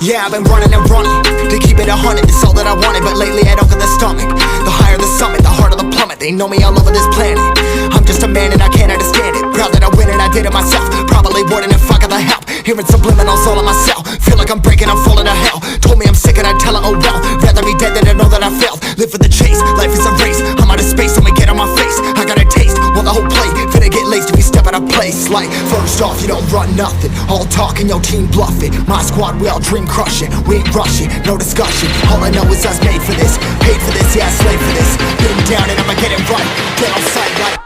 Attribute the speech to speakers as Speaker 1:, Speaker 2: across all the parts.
Speaker 1: Yeah, I've been running and running to keep it 100, it's all that I wanted. But lately I don't get the stomach. The higher the summit, the harder the plummet. They know me all over this planet. I'm just a man and I can't understand it. Proud that I win and I did it myself. Probably wouldn't if I got the help. Hearing subliminals all on myself. Feel like I'm breaking, I'm falling to hell. Told me I'm sick and I tell her, oh well. Rather be dead than to know that I failed. Live for the chase, life is a race. I'm out of space, so me get on my face. I got a taste, well the whole plate finna get laced if you step out of place. Like, first off, you don't run nothing. All talking, your team bluffing. My squad, we all dream crushing. We ain't rushing, no discussion. All I know is us made for this. Paid for this, yeah, slave for this. Been down and I'ma get it right. Get on sight like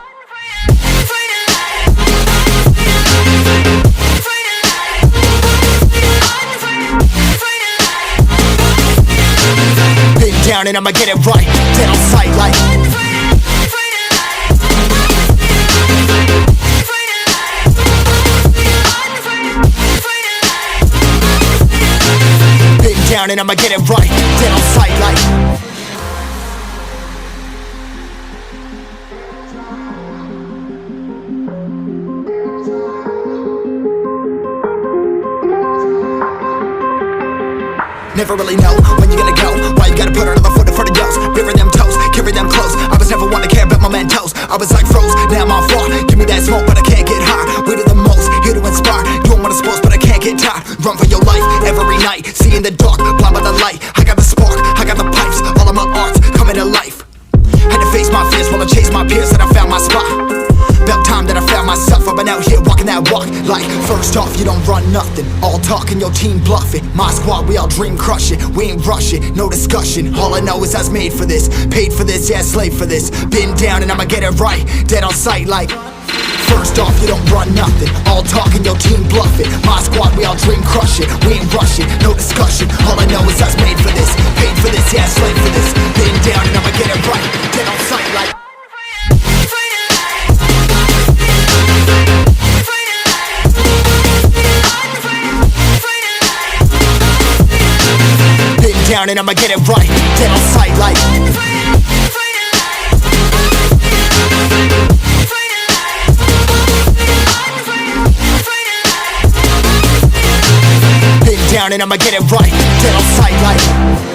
Speaker 1: down and I'ma get it right. Dead on sight like been down and I'ma get it right. Dead on sight like never really know when you're gonna go. Why you gotta put another foot in front of yours? Bury them toes, carry them close. I was never one to care about my mentos. I was like froze, now I'm on floor. Give me that smoke, but I can't get high. We do the most, here to inspire. Doing what I'm supposed, but I can't get tired. Run for your life, every night. See in the dark, blind by the light. I got the spark, I got the pipes. All of my arts coming to life. Had to face my fears while I chased my peers, and I found my spot. About time that I found myself. I've been out here walking that walk. Like, first off, you don't run nothing. All talking, your team bluffing. My squad, we all dream crushing. We ain't rushing, no discussion. All I know is I was made for this. Paid for this, yeah, slave for this. Been down and I'ma get it right. Dead on sight like first off, you don't run nothing. All talking, your team bluffing. My squad, we all dream crushing. We ain't rushing, no discussion. All I know is I was made for this. Paid for this, yeah, slave for this. Been down and I'ma get it right. Dead on sight like down and I'ma get it right. Dead on sight like been down and I'ma get it right. Dead on sight like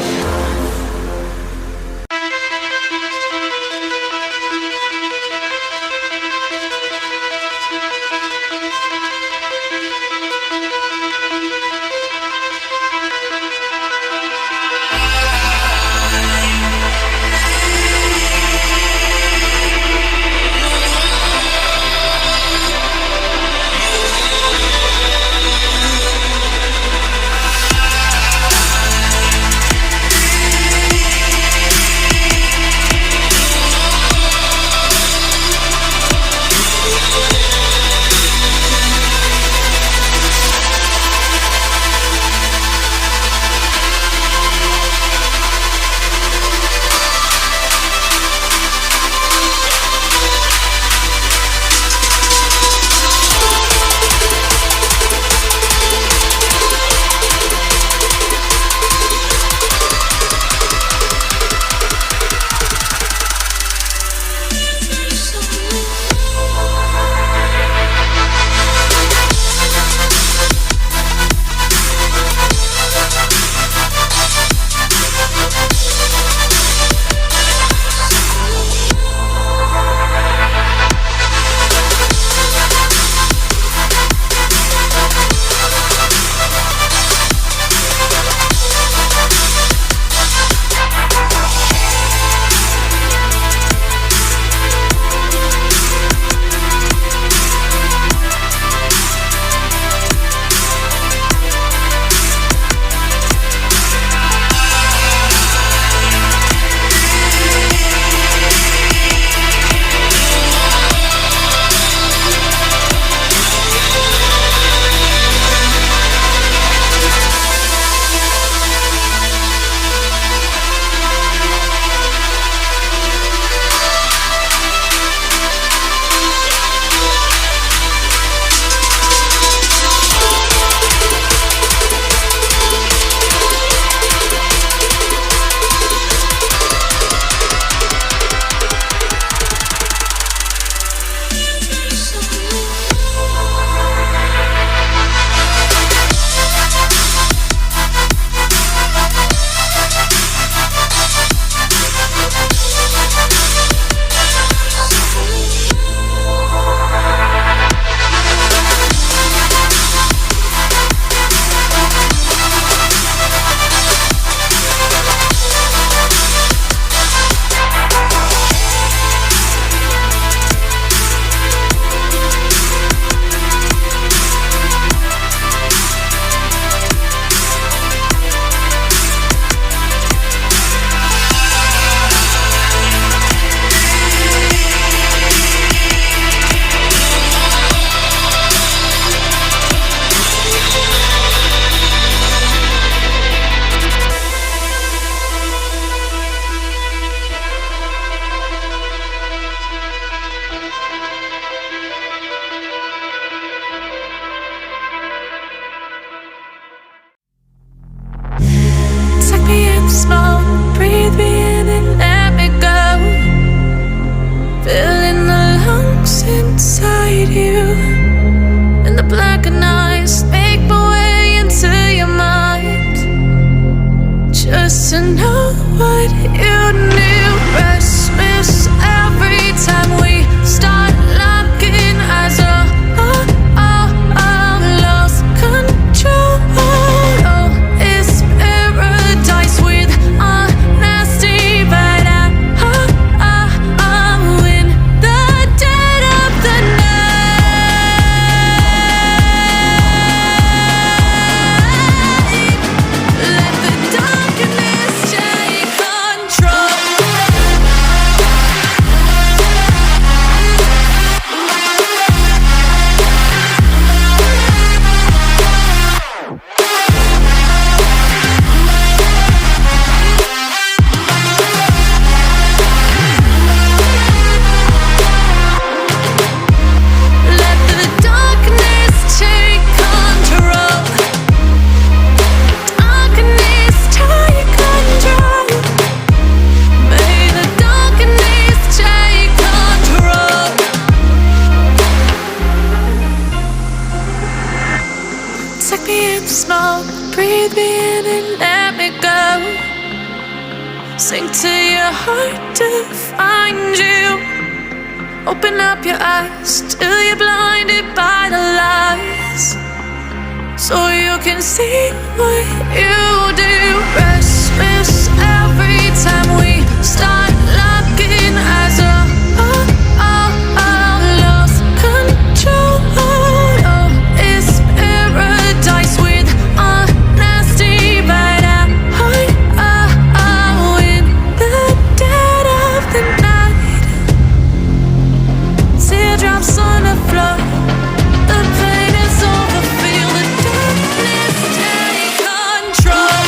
Speaker 2: what you knew. Restless every time we start locking eyes. Lost control. Oh, it's paradise with honesty, but I'm in the dead of the night. Let the darkness take control. Let the darkness take control. Darkness take control. May the darkness take control. Take me in the smoke, breathe me in and let me go. Sink to your heart to find you. Open up your eyes till you're blinded by the lies, so you can see what you do. Restless every time we start locking eyes. Lost control. Oh, it's paradise with honesty, but I'm in the dead of the night. Teardrops on the floor. The pain is over. Feel the darkness take control.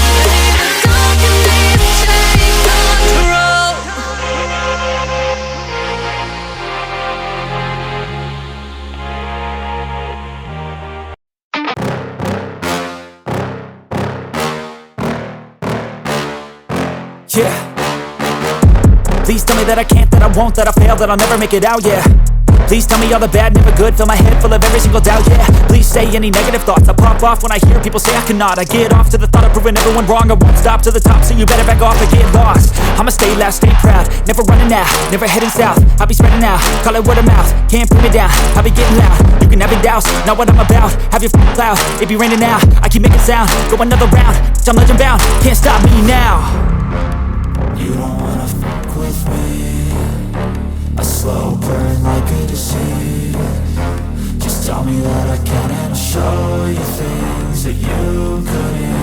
Speaker 2: May the darkness take control.
Speaker 3: Yeah. Please tell me that I can't, that I won't, that I fail, that I'll never make it out, yeah. Please tell me all the bad, never good, fill my head full of every single doubt, yeah. Please say any negative thoughts, I pop off when I hear people say I cannot. I get off to the thought of proving everyone wrong. I won't stop to the top, so you better back off and get lost. I'ma stay loud, stay proud, never running out, never heading south. I'll be spreading out, call it word of mouth, can't put me down, I'll be getting loud. You can have your doubts, not what I'm about, have your f***ing cloud, it be raining now. I keep making sound, go another round, I'm legend bound, can't stop me now.
Speaker 4: You don't wanna fuck with me. A slow burn like a disease. Just tell me that I can and I'll show you things that you couldn't